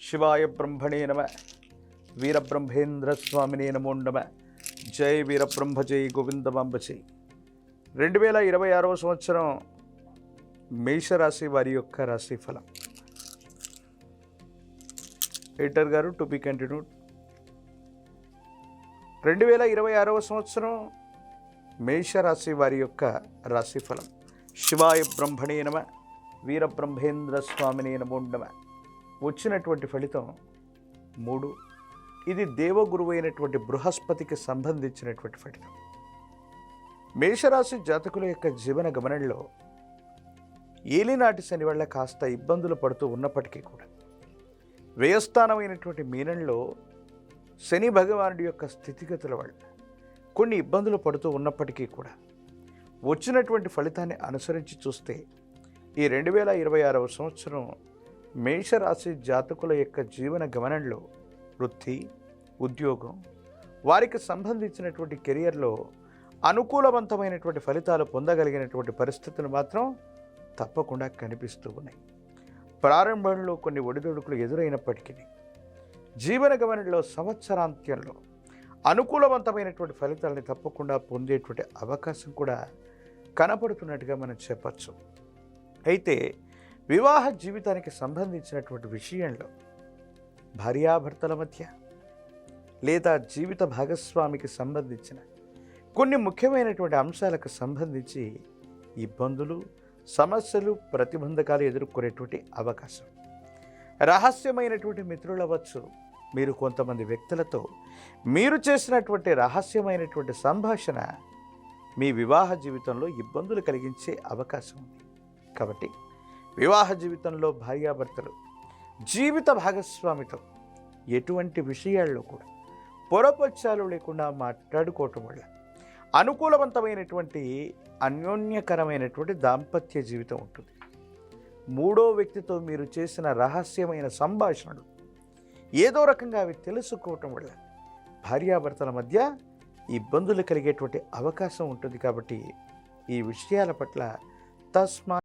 శివాయ బ్రహ్మణే నమ. వీరబ్రహ్మేంద్ర స్వామినే నమో నమ. జై వీరబ్రహ్మ జై గోవిందమాంబ జై. 2026వ సంవత్సరం మేషరాశి వారి యొక్క రాశి ఫలం. ఎడిటర్ గారు, టు బి కంటిన్యూడ్. 2026వ సంవత్సరం మేషరాశి వారి యొక్క రాశి ఫలం. శివాయ బ్రహ్మణే నమ. వీరబ్రహ్మేంద్ర స్వామినే నమో నమ. వచ్చినటువంటి ఫలితం 3. ఇది దేవగురువు అయినటువంటి బృహస్పతికి సంబంధించినటువంటి ఫలితం. మేషరాశి జాతకుల యొక్క జీవన గమనంలో ఏలినాటి శని వల్ల కాస్త ఇబ్బందులు పడుతూ ఉన్నప్పటికీ కూడా, వ్యయస్థానమైనటువంటి మీనంలో శని భగవానుడి యొక్క స్థితిగతుల వల్ల కొన్ని ఇబ్బందులు పడుతూ ఉన్నప్పటికీ కూడా వచ్చినటువంటి ఫలితాన్ని అనుసరించి చూస్తే ఈ 2026వ సంవత్సరం మేషరాశి జాతకుల యొక్క జీవన గమనంలో వృత్తి, ఉద్యోగం, వారికి సంబంధించినటువంటి కెరియర్లో అనుకూలవంతమైనటువంటి ఫలితాలు పొందగలిగినటువంటి పరిస్థితులు మాత్రం తప్పకుండా కనిపిస్తూ ఉన్నాయి. ప్రారంభంలో కొన్ని ఒడిదుడుకులు ఎదురైనప్పటికీ జీవన గమనంలో సంవత్సరాంత్యంలో అనుకూలవంతమైనటువంటి ఫలితాలని తప్పకుండా పొందేటువంటి అవకాశం కూడా కనపడుతున్నట్టుగా మనం చెప్పచ్చు. అయితే వివాహ జీవితానికి సంబంధించినటువంటి విషయంలో భార్యాభర్తల మధ్య లేదా జీవిత భాగస్వామికి సంబంధించిన కొన్ని ముఖ్యమైనటువంటి అంశాలకు సంబంధించి ఇబ్బందులు, సమస్యలు, ప్రతిబంధకాలు ఎదుర్కొనేటువంటి అవకాశం. రహస్యమైనటువంటి మిత్రులు అవ్వచ్చు. మీరు కొంతమంది వ్యక్తులతో మీరు చేసినటువంటి రహస్యమైనటువంటి సంభాషణ మీ వివాహ జీవితంలో ఇబ్బందులు కలిగించే అవకాశం ఉంది. కాబట్టి వివాహ జీవితంలో భార్యాభర్తలు జీవిత భాగస్వామితో ఎటువంటి విషయాల్లో కూడా పొరపచ్చాలు లేకుండా మాట్లాడుకోవటం వల్ల అనుకూలవంతమైనటువంటి అన్యోన్యకరమైనటువంటి దాంపత్య జీవితం ఉంటుంది. 3వ వ్యక్తితో మీరు చేసిన రహస్యమైన సంభాషణలు ఏదో రకంగా అవి తెలుసుకోవటం వల్ల భార్యాభర్తల మధ్య ఇబ్బందులు కలిగేటువంటి అవకాశం ఉంటుంది. కాబట్టి ఈ విషయాల పట్ల తస్మా